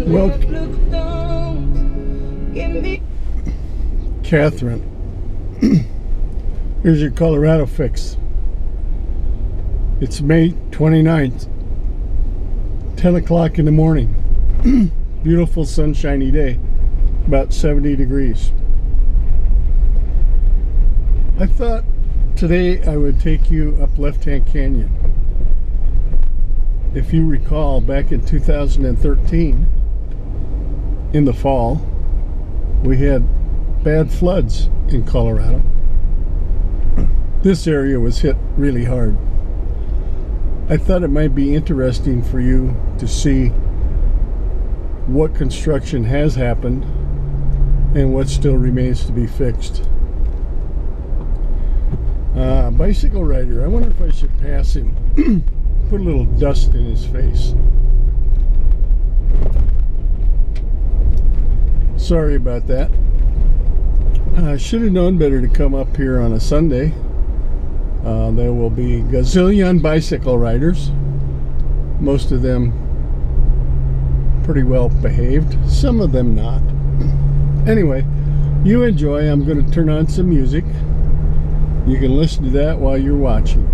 Well, Catherine, here's your Colorado fix. It's May 29th, 10 o'clock in the morning. Beautiful sunshiny day, about 70 degrees. I thought today I would take you up Left Hand Canyon. If you recall, back in 2013, in the fall, we had bad floods in Colorado. This area was hit really hard. I thought it might be interesting for you to see what construction has happened and what still remains to be fixed. Bicycle rider, I wonder if I should pass him. Put a little dust in his face. Sorry about that. I should have known better to come up here on a Sunday. There will be gazillion bicycle riders. Most of them pretty well behaved. Some of them not. Anyway, you enjoy. I'm going to turn on some music. You can listen to that while you're watching.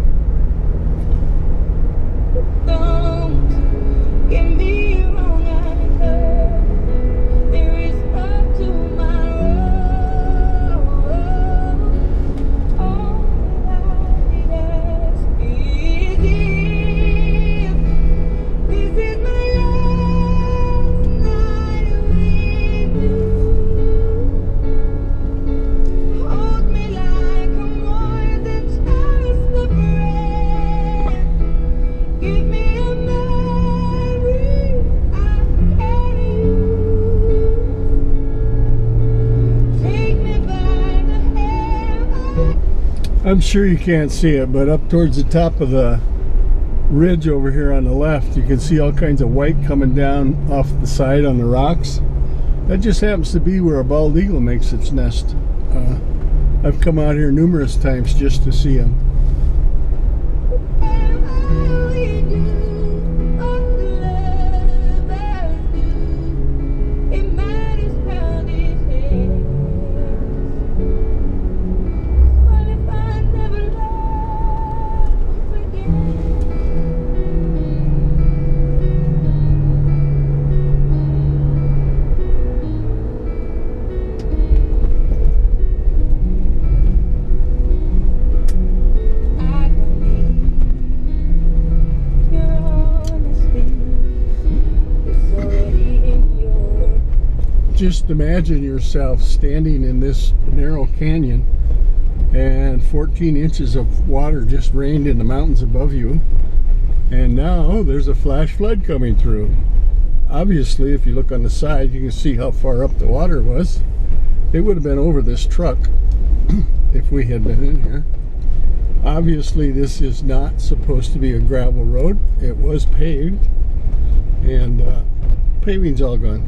I'm sure you can't see it, but up towards the top of the ridge over here on the left, you can see all kinds of white coming down off the side on the rocks. That just happens to be where a bald eagle makes its nest. I've come out here numerous times just to see them. Just imagine yourself standing in this narrow canyon and 14 inches of water just rained in the mountains above you, and now there's a flash flood coming through. Obviously, if you look on the side, you can see how far up the water was. It would have been over this truck if we had been in here. Obviously, this is not supposed to be a gravel road. It was paved, and paving's all gone.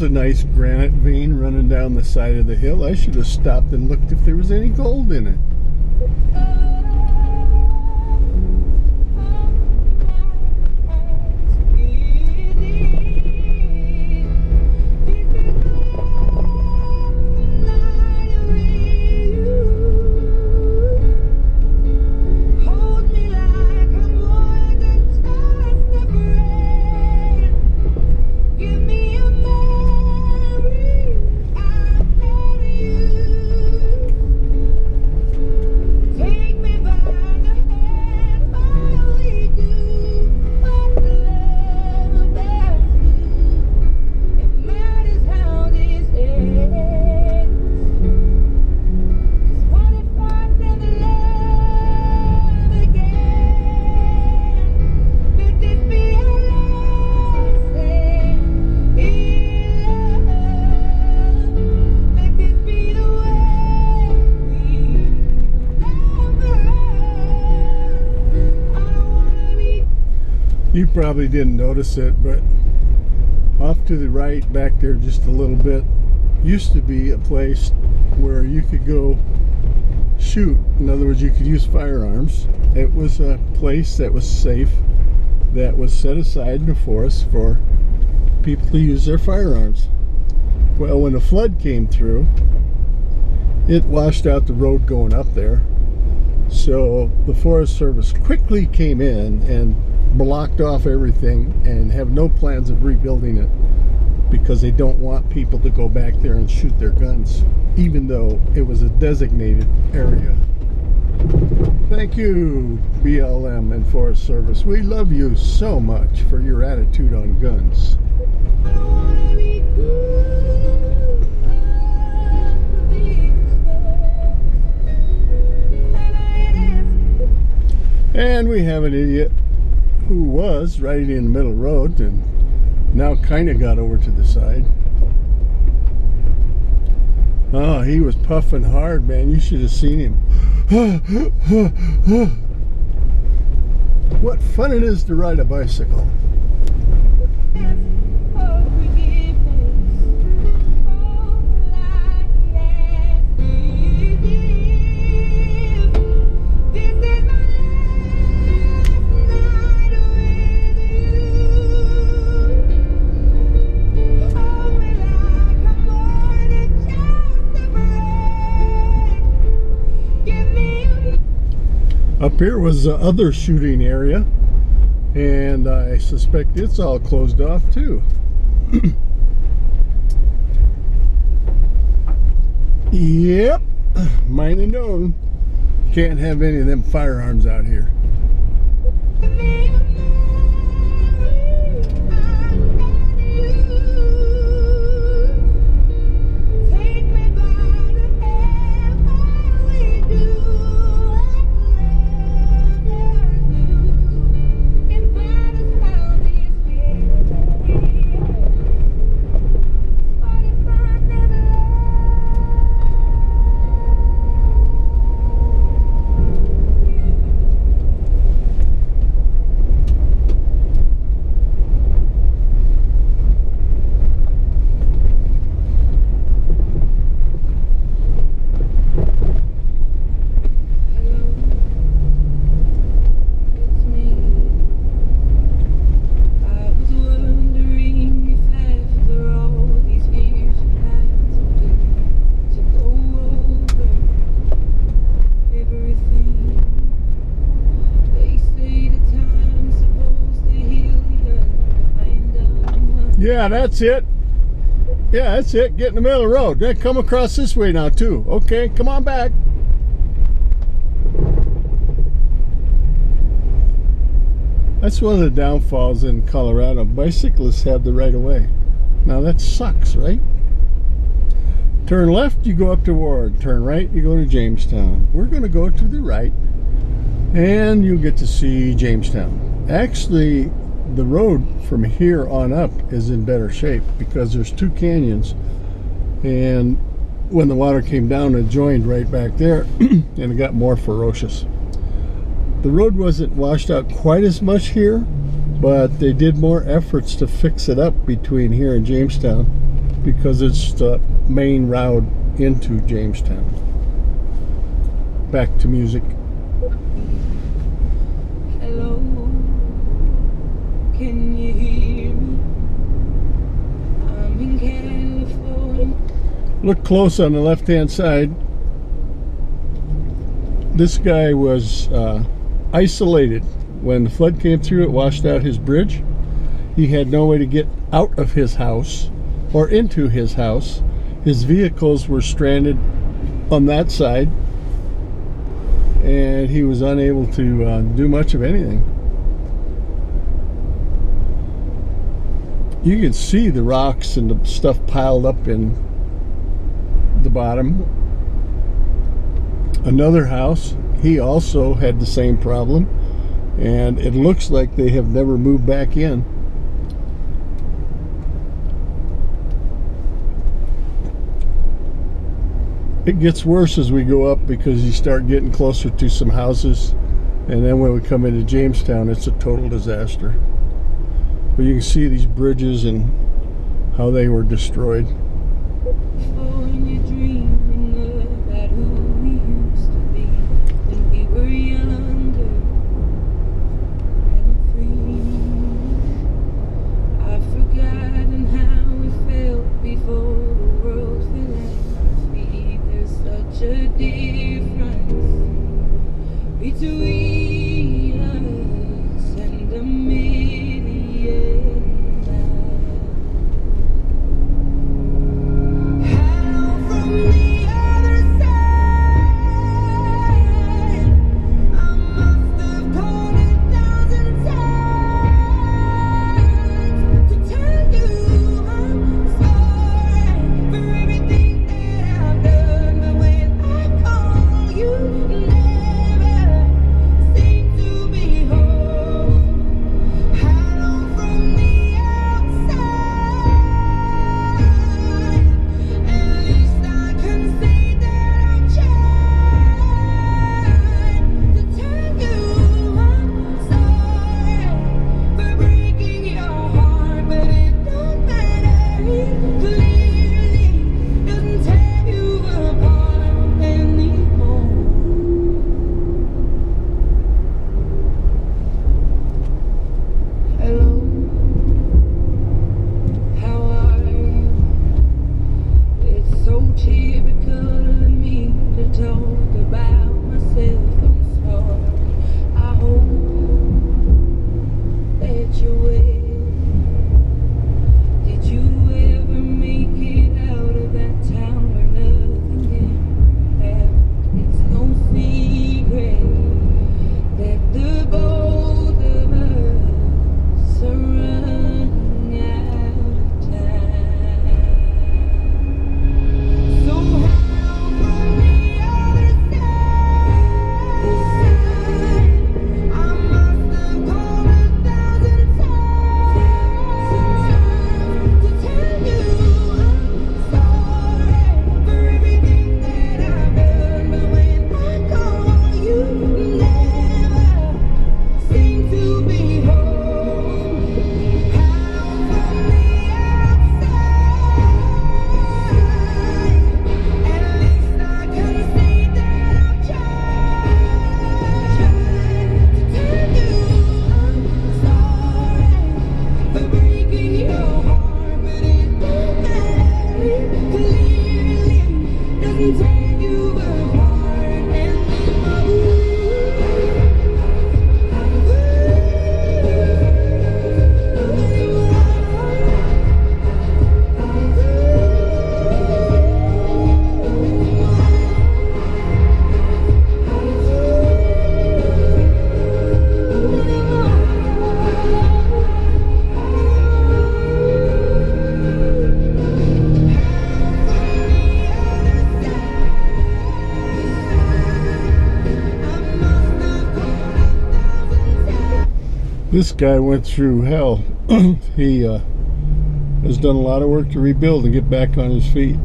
A nice granite vein running down the side of the hill. I should have stopped and looked if there was any gold in it. You probably didn't notice it, but off to the right back there just a little bit used to be a place where you could go shoot. In other words, you could use firearms. It was a place that was safe, that was set aside in the forest for people to use their firearms. Well, when the flood came through, it washed out the road going up there. So the Forest Service quickly came in and blocked off everything and have no plans of rebuilding it, because they don't want people to go back there and shoot their guns, even though it was a designated area. Thank you, BLM and Forest Service. We love you so much for your attitude on guns. And we have an idiot who was riding in the middle of the road and now kind of got over to the side. Oh, he was puffing hard, man. You should have seen him. What fun it is to ride a bicycle. Up here was the other shooting area, and I suspect it's all closed off too. Yep, mine and known. Can't have any of them firearms out here. Yeah, that's it. Yeah, that's it. Get in the middle of the road. Then come across this way now, too. Okay, come on back. That's one of the downfalls in Colorado. Bicyclists have the right of way. Now, that sucks, right? Turn left, you go up to Ward. Turn right, you go to Jamestown. We're going to go to the right, and you'll get to see Jamestown. Actually, the road from here on up is in better shape because there's two canyons, and when the water came down it joined right back there and it got more ferocious. The road wasn't washed out quite as much here, but they did more efforts to fix it up between here and Jamestown because it's the main route into Jamestown. Back to music. Hello. Can you hear me? I'm in California. Look close on the left-hand side. This guy was isolated. When the flood came through, it washed out his bridge. He had no way to get out of his house or into his house. His vehicles were stranded on that side, and he was unable to do much of anything. You can see the rocks and the stuff piled up in the bottom. Another house, he also had the same problem, and it looks like they have never moved back in. It gets worse as we go up because you start getting closer to some houses, and then when we come into Jamestown, it's a total disaster. But you can see these bridges and how they were destroyed. When you're dreaming about who we used to be when we were younger and free. I've forgotten how it felt before the world fell at our feet. There's such a difference between us and a million miles. Hello from the other side. I must have called 1,000 times to tell you I'm sorry for everything that I've done. But when I call, you never seem to be home. Hello from the outside. At least I can say that I've tried to tell you I'm sorry for breaking your heart, but it don't matter. It clearly doesn't tear you apart anymore. Hello, how are you? It's so typical of me to talk about myself. I'm sorry. I hope that you're well. Did you ever make it out of that town where nothing ever happened? It's no secret that the both of us are running out of time. So hello from the other side. I must have called 1,000 times to tell you I'm sorry for everything that I've done. But when I call, you never seem to be home. Hello from the outside. At least I can say that I've tried to tell you I'm sorry for breaking your heart, but it don't matter. It clearly doesn't tear you apart This guy went through hell. He has done a lot of work to rebuild and get back on his feet.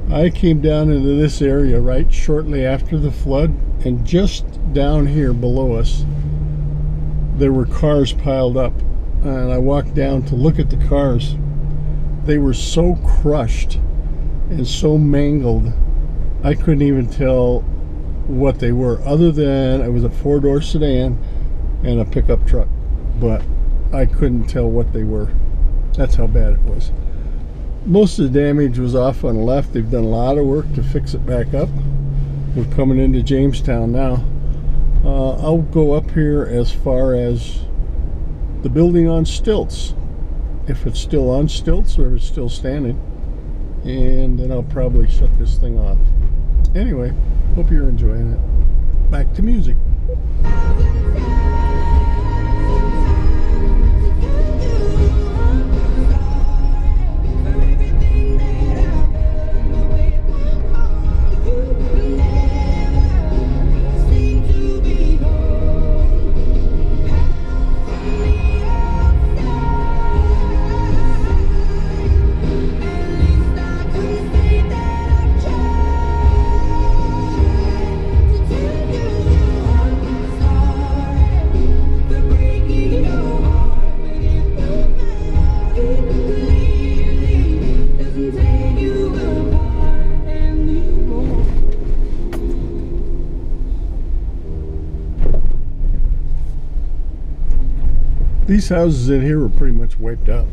I came down into this area right shortly after the flood, and just down here below us there were cars piled up, and I walked down to look at the cars. They were so crushed and so mangled I couldn't even tell what they were, other than it was a four-door sedan and a pickup truck, but I couldn't tell what they were. That's how bad it was. Most of the damage was off on the left. They've done a lot of work to fix it back up. We're coming into Jamestown now. I'll go up here as far as the building on stilts, if it's still on stilts or if it's still standing, and then I'll probably shut this thing off. Anyway, hope you're enjoying it. Back to music. Sorry. These houses in here were pretty much wiped out.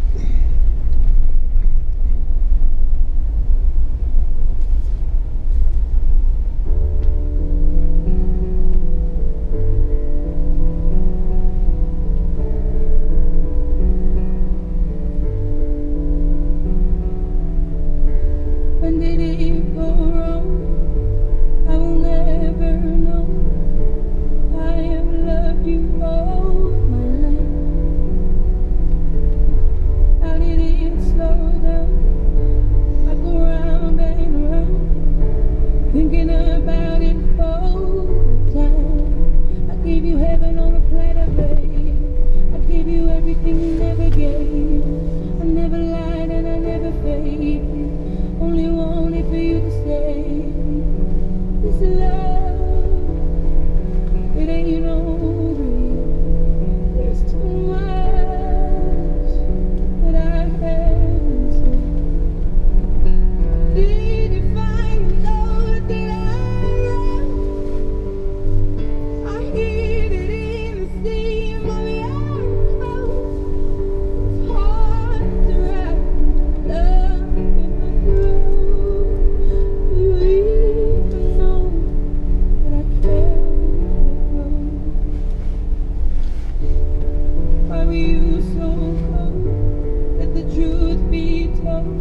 When did it go wrong? I will never know. I have loved you all my life. How did it slow down? I go round and round, thinking about it all the time. I gave you heaven on a platter, babe. I gave you everything you never gave. I never lied and I never faked it. Only wanted for you to say, this love, it ain't over yet. There's too much that I haven't said. Did you find out that I hid it in the seam of your heart? It's hard to write love in my throat. You even know that I can't grow. Why were you so cold? Let the truth be told.